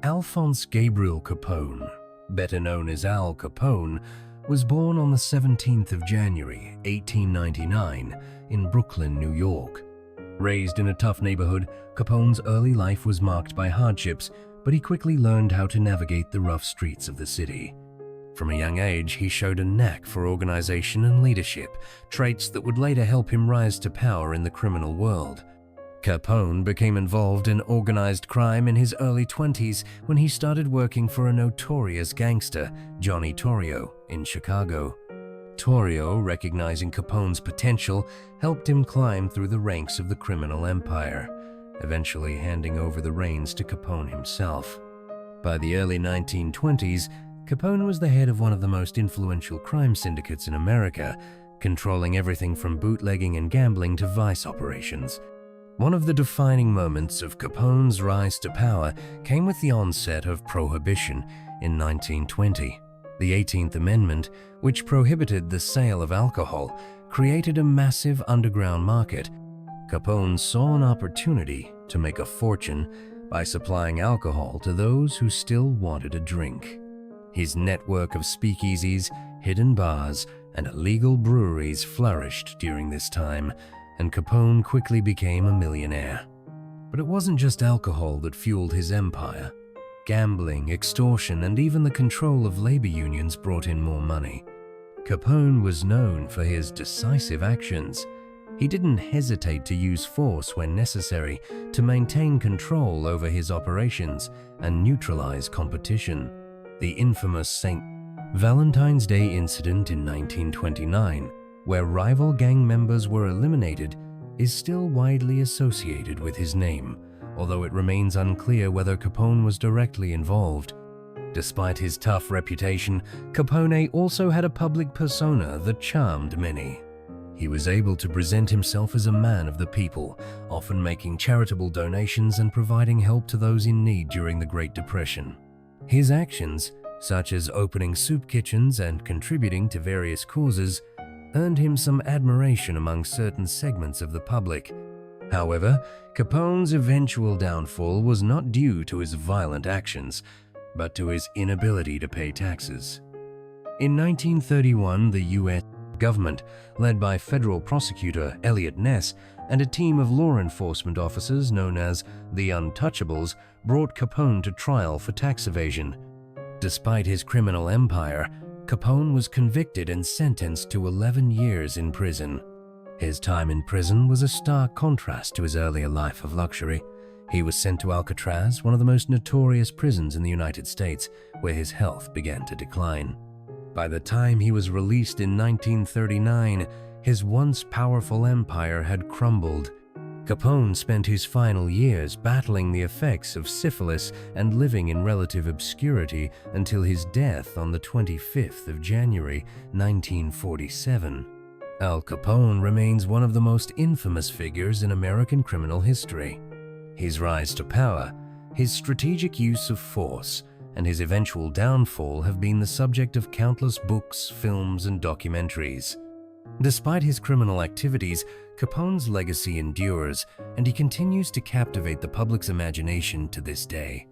Alphonse Gabriel Capone, better known as Al Capone, was born on the 17th of January, 1899, in Brooklyn, New York. Raised in a tough neighborhood, Capone's early life was marked by hardships, but he quickly learned how to navigate the rough streets of the city. From a young age, he showed a knack for organization and leadership, traits that would later help him rise to power in the criminal world. Capone became involved in organized crime in his early 20s when he started working for a notorious gangster, Johnny Torrio, in Chicago. Torrio, recognizing Capone's potential, helped him climb through the ranks of the criminal empire, eventually handing over the reins to Capone himself. By the early 1920s, Capone was the head of one of the most influential crime syndicates in America, controlling everything from bootlegging and gambling to vice operations. One of the defining moments of Capone's rise to power came with the onset of Prohibition in 1920. The 18th Amendment, which prohibited the sale of alcohol, created a massive underground market. Capone saw an opportunity to make a fortune by supplying alcohol to those who still wanted a drink. His network of speakeasies, hidden bars, and illegal breweries flourished during this time, and Capone quickly became a millionaire. But it wasn't just alcohol that fueled his empire. Gambling, extortion, and even the control of labor unions brought in more money. Capone was known for his decisive actions. He didn't hesitate to use force when necessary to maintain control over his operations and neutralize competition. The infamous St. Valentine's Day incident in 1929, where rival gang members were eliminated, is still widely associated with his name, although it remains unclear whether Capone was directly involved. Despite his tough reputation, Capone also had a public persona that charmed many. He was able to present himself as a man of the people, often making charitable donations and providing help to those in need during the Great Depression. His actions, such as opening soup kitchens and contributing to various causes, earned him some admiration among certain segments of the public. However, Capone's eventual downfall was not due to his violent actions, but to his inability to pay taxes. In 1931, the U.S. government, led by federal prosecutor Eliot Ness and a team of law enforcement officers known as the Untouchables, brought Capone to trial for tax evasion. Despite his criminal empire, Capone was convicted and sentenced to 11 years in prison. His time in prison was a stark contrast to his earlier life of luxury. He was sent to Alcatraz, one of the most notorious prisons in the United States, where his health began to decline. By the time he was released in 1939, his once powerful empire had crumbled. Capone spent his final years battling the effects of syphilis and living in relative obscurity until his death on the 25th of January, 1947. Al Capone remains one of the most infamous figures in American criminal history. His rise to power, his strategic use of force, and his eventual downfall have been the subject of countless books, films, and documentaries. Despite his criminal activities, Capone's legacy endures, and he continues to captivate the public's imagination to this day.